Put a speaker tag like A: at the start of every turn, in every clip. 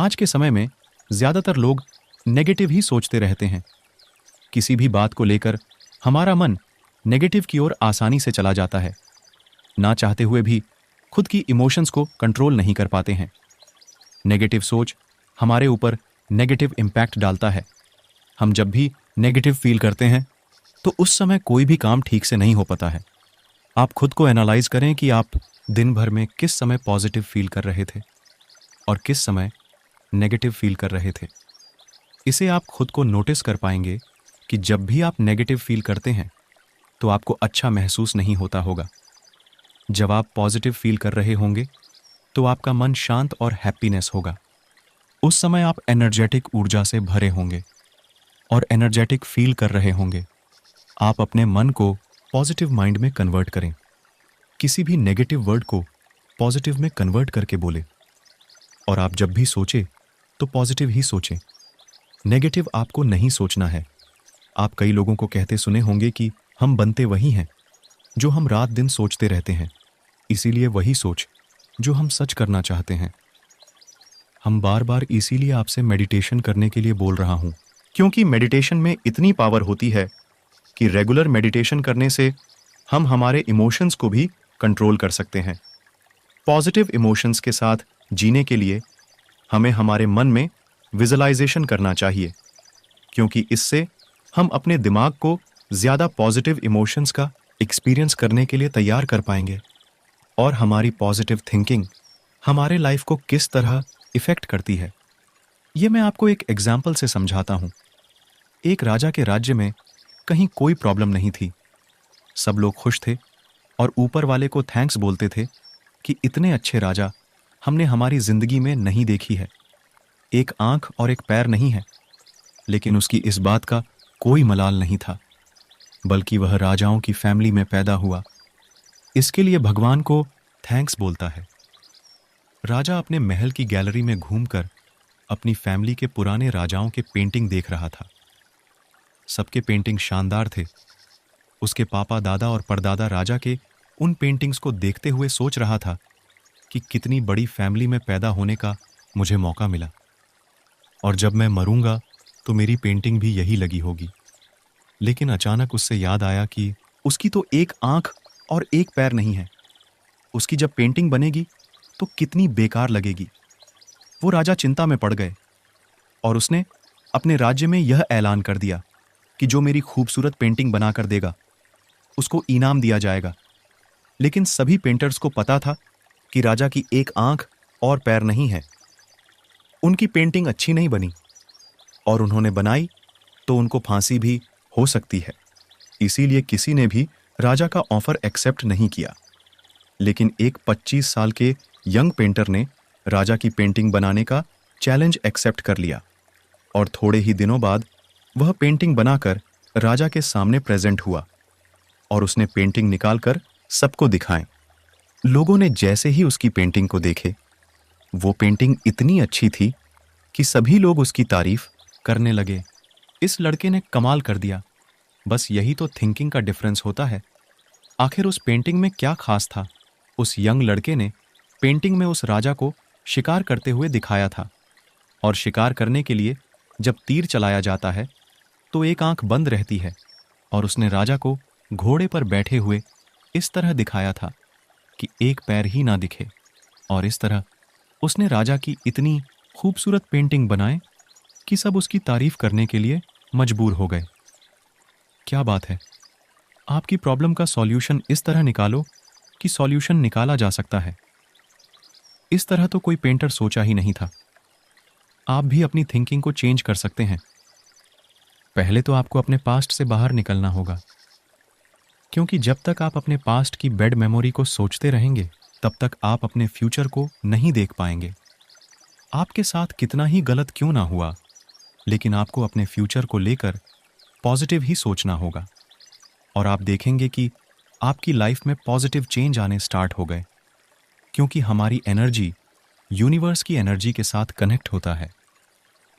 A: आज के समय में ज़्यादातर लोग नेगेटिव ही सोचते रहते हैं। किसी भी बात को लेकर हमारा मन नेगेटिव की ओर आसानी से चला जाता है। ना चाहते हुए भी खुद की इमोशंस को कंट्रोल नहीं कर पाते हैं। नेगेटिव सोच हमारे ऊपर नेगेटिव इम्पैक्ट डालता है। हम जब भी नेगेटिव फील करते हैं तो उस समय कोई भी काम ठीक से नहीं हो पाता है। आप खुद को एनालाइज करें कि आप दिन भर में किस समय पॉजिटिव फील कर रहे थे और किस समय नेगेटिव फील कर रहे थे। इसे आप खुद को नोटिस कर पाएंगे कि जब भी आप नेगेटिव फील करते हैं तो आपको अच्छा महसूस नहीं होता होगा। जब आप पॉजिटिव फील कर रहे होंगे तो आपका मन शांत और हैप्पीनेस होगा। उस समय आप एनर्जेटिक ऊर्जा से भरे होंगे और एनर्जेटिक फील कर रहे होंगे। आप अपने मन को पॉजिटिव माइंड में कन्वर्ट करें। किसी भी नेगेटिव वर्ड को पॉजिटिव में कन्वर्ट करके बोले। और आप जब भी सोचें तो पॉजिटिव ही सोचें। नेगेटिव आपको नहीं सोचना है। आप कई लोगों को कहते सुने होंगे कि हम बनते वही हैं जो हम रात दिन सोचते रहते हैं, इसीलिए वही सोच जो हम सच करना चाहते हैं। हम बार बार इसीलिए आपसे मेडिटेशन करने के लिए बोल रहा हूं, क्योंकि मेडिटेशन में इतनी पावर होती है कि रेगुलर मेडिटेशन करने से हम हमारे इमोशंस को भी कंट्रोल कर सकते हैं। पॉजिटिव इमोशंस के साथ जीने के लिए हमें हमारे मन में विजुअलाइजेशन करना चाहिए, क्योंकि इससे हम अपने दिमाग को ज़्यादा पॉजिटिव इमोशंस का एक्सपीरियंस करने के लिए तैयार कर पाएंगे। और हमारी पॉजिटिव थिंकिंग हमारे लाइफ को किस तरह इफ़ेक्ट करती है, ये मैं आपको एक एग्जाम्पल से समझाता हूँ। एक राजा के राज्य में कहीं कोई प्रॉब्लम नहीं थी। सब लोग खुश थे और ऊपर वाले को थैंक्स बोलते थे कि इतने अच्छे राजा हमने हमारी ज़िंदगी में नहीं देखी है। एक आंख और एक पैर नहीं है, लेकिन उसकी इस बात का कोई मलाल नहीं था, बल्कि वह राजाओं की फैमिली में पैदा हुआ। इसके लिए भगवान को थैंक्स बोलता है। राजा अपने महल की गैलरी में घूमकर अपनी फैमिली के पुराने राजाओं के पेंटिंग देख रहा था। सबके पेंटिंग शानदार थे। उसके पापा, दादा और परदादा राजा के उन पेंटिंग्स को देखते हुए सोच रहा था कि कितनी बड़ी फैमिली में पैदा होने का मुझे मौका मिला, और जब मैं मरूंगा तो मेरी पेंटिंग भी यही लगी होगी। लेकिन अचानक उससे याद आया कि उसकी तो एक आंख और एक पैर नहीं है। उसकी जब पेंटिंग बनेगी तो कितनी बेकार लगेगी। वो राजा चिंता में पड़ गए और उसने अपने राज्य में यह ऐलान कर दिया कि जो मेरी खूबसूरत पेंटिंग बनाकर देगा उसको इनाम दिया जाएगा। लेकिन सभी पेंटर्स को पता था कि राजा की एक आंख और पैर नहीं है। उनकी पेंटिंग अच्छी नहीं बनी, और उन्होंने बनाई तो उनको फांसी भी हो सकती है। इसीलिए किसी ने भी राजा का ऑफर एक्सेप्ट नहीं किया। लेकिन एक 25 साल के यंग पेंटर ने राजा की पेंटिंग बनाने का चैलेंज एक्सेप्ट कर लिया, और थोड़े ही दिनों बाद वह पेंटिंग बनाकर राजा के सामने प्रेजेंट हुआ, और उसने पेंटिंग निकालकर सबको दिखाएं। लोगों ने जैसे ही उसकी पेंटिंग को देखे, वो पेंटिंग इतनी अच्छी थी कि सभी लोग उसकी तारीफ करने लगे। इस लड़के ने कमाल कर दिया। बस यही तो थिंकिंग का डिफरेंस होता है। आखिर उस पेंटिंग में क्या खास था? उस यंग लड़के ने पेंटिंग में उस राजा को शिकार करते हुए दिखाया था, और शिकार करने के लिए जब तीर चलाया जाता है तो एक आंख बंद रहती है, और उसने राजा को घोड़े पर बैठे हुए इस तरह दिखाया था कि एक पैर ही ना दिखे। और इस तरह उसने राजा की इतनी खूबसूरत पेंटिंग बनाए कि सब उसकी तारीफ करने के लिए मजबूर हो गए। क्या बात है! आपकी प्रॉब्लम का सॉल्यूशन इस तरह निकालो कि सॉल्यूशन निकाला जा सकता है। इस तरह तो कोई पेंटर सोचा ही नहीं था। आप भी अपनी थिंकिंग को चेंज कर सकते हैं। पहले तो आपको अपने पास्ट से बाहर निकलना होगा, क्योंकि जब तक आप अपने पास्ट की बैड मेमोरी को सोचते रहेंगे तब तक आप अपने फ्यूचर को नहीं देख पाएंगे। आपके साथ कितना ही गलत क्यों ना हुआ, लेकिन आपको अपने फ्यूचर को लेकर पॉजिटिव ही सोचना होगा, और आप देखेंगे कि आपकी लाइफ में पॉजिटिव चेंज आने स्टार्ट हो गए। क्योंकि हमारी एनर्जी यूनिवर्स की एनर्जी के साथ कनेक्ट होता है।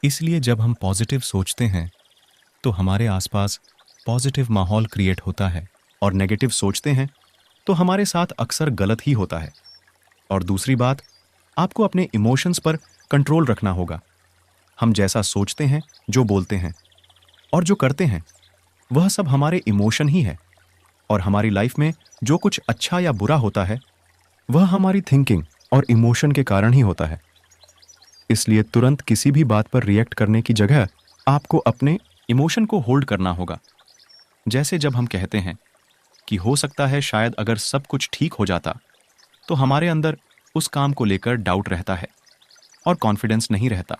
A: इसलिए जब हम पॉजिटिव सोचते हैं तो हमारे आसपास पॉजिटिव माहौल क्रिएट होता है, और नेगेटिव सोचते हैं तो हमारे साथ अक्सर गलत ही होता है। और दूसरी बात, आपको अपने इमोशंस पर कंट्रोल रखना होगा। हम जैसा सोचते हैं, जो बोलते हैं और जो करते हैं, वह सब हमारे इमोशन ही है। और हमारी लाइफ में जो कुछ अच्छा या बुरा होता है, वह हमारी थिंकिंग और इमोशन के कारण ही होता है। इसलिए तुरंत किसी भी बात पर रिएक्ट करने की जगह आपको अपने इमोशन को होल्ड करना होगा। जैसे जब हम कहते हैं कि हो सकता है शायद अगर सब कुछ ठीक हो जाता, तो हमारे अंदर उस काम को लेकर डाउट रहता है और कॉन्फिडेंस नहीं रहता।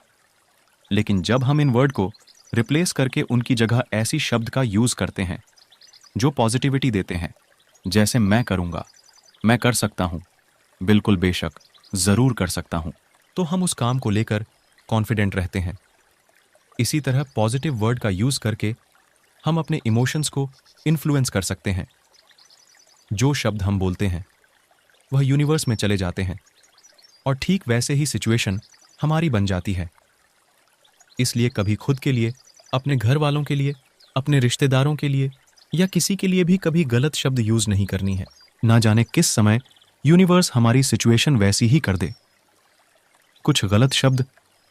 A: लेकिन जब हम इन वर्ड को रिप्लेस करके उनकी जगह ऐसी शब्द का यूज़ करते हैं जो पॉजिटिविटी देते हैं, जैसे मैं करूँगा, मैं कर सकता हूँ, बिल्कुल बेशक, ज़रूर कर सकता हूँ, तो हम उस काम को लेकर कॉन्फिडेंट रहते हैं। इसी तरह पॉजिटिव वर्ड का यूज़ करके हम अपने इमोशंस को इन्फ्लुएंस कर सकते हैं। जो शब्द हम बोलते हैं वह यूनिवर्स में चले जाते हैं और ठीक वैसे ही सिचुएशन हमारी बन जाती है। इसलिए कभी खुद के लिए, अपने घर वालों के लिए, अपने रिश्तेदारों के लिए या किसी के लिए भी कभी गलत शब्द यूज़ नहीं करनी है। ना जाने किस समय यूनिवर्स हमारी सिचुएशन वैसी ही कर दे। कुछ गलत शब्द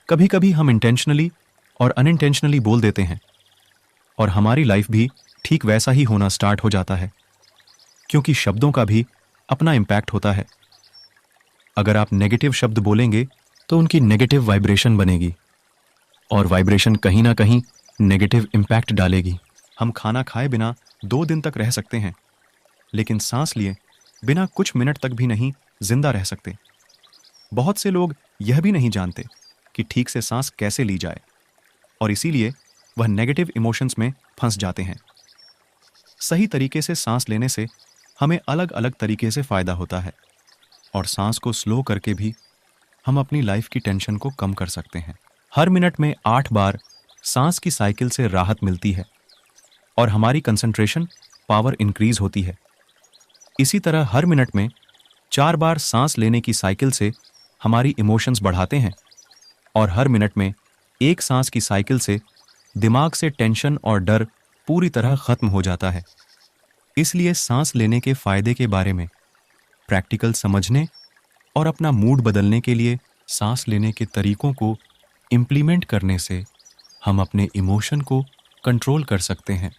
A: कभी कभी हम इंटेंशनली और अनइंटेंशनली बोल देते हैं और हमारी लाइफ भी ठीक वैसा ही होना स्टार्ट हो जाता है, क्योंकि शब्दों का भी अपना इम्पैक्ट होता है। अगर आप नेगेटिव शब्द बोलेंगे तो उनकी नेगेटिव वाइब्रेशन बनेगी और वाइब्रेशन कहीं ना कहीं नेगेटिव इम्पैक्ट डालेगी। हम खाना खाए बिना 2 दिन तक रह सकते हैं, लेकिन सांस लिए बिना कुछ मिनट तक भी नहीं जिंदा रह सकते। बहुत से लोग यह भी नहीं जानते कि ठीक से सांस कैसे ली जाए और इसीलिए वह नेगेटिव इमोशंस में फंस जाते हैं। सही तरीके से सांस लेने से हमें अलग अलग तरीके से फ़ायदा होता है और सांस को स्लो करके भी हम अपनी लाइफ की टेंशन को कम कर सकते हैं। हर मिनट में 8 बार सांस की साइकिल से राहत मिलती है और हमारी कंसंट्रेशन पावर इंक्रीज होती है। इसी तरह हर मिनट में 4 बार सांस लेने की साइकिल से हमारी इमोशंस बढ़ाते हैं और हर मिनट में 1 सांस की साइकिल से दिमाग से टेंशन और डर पूरी तरह खत्म हो जाता है। इसलिए सांस लेने के फायदे के बारे में प्रैक्टिकल समझने और अपना मूड बदलने के लिए सांस लेने के तरीकों को इम्प्लीमेंट करने से हम अपने इमोशन को कंट्रोल कर सकते हैं।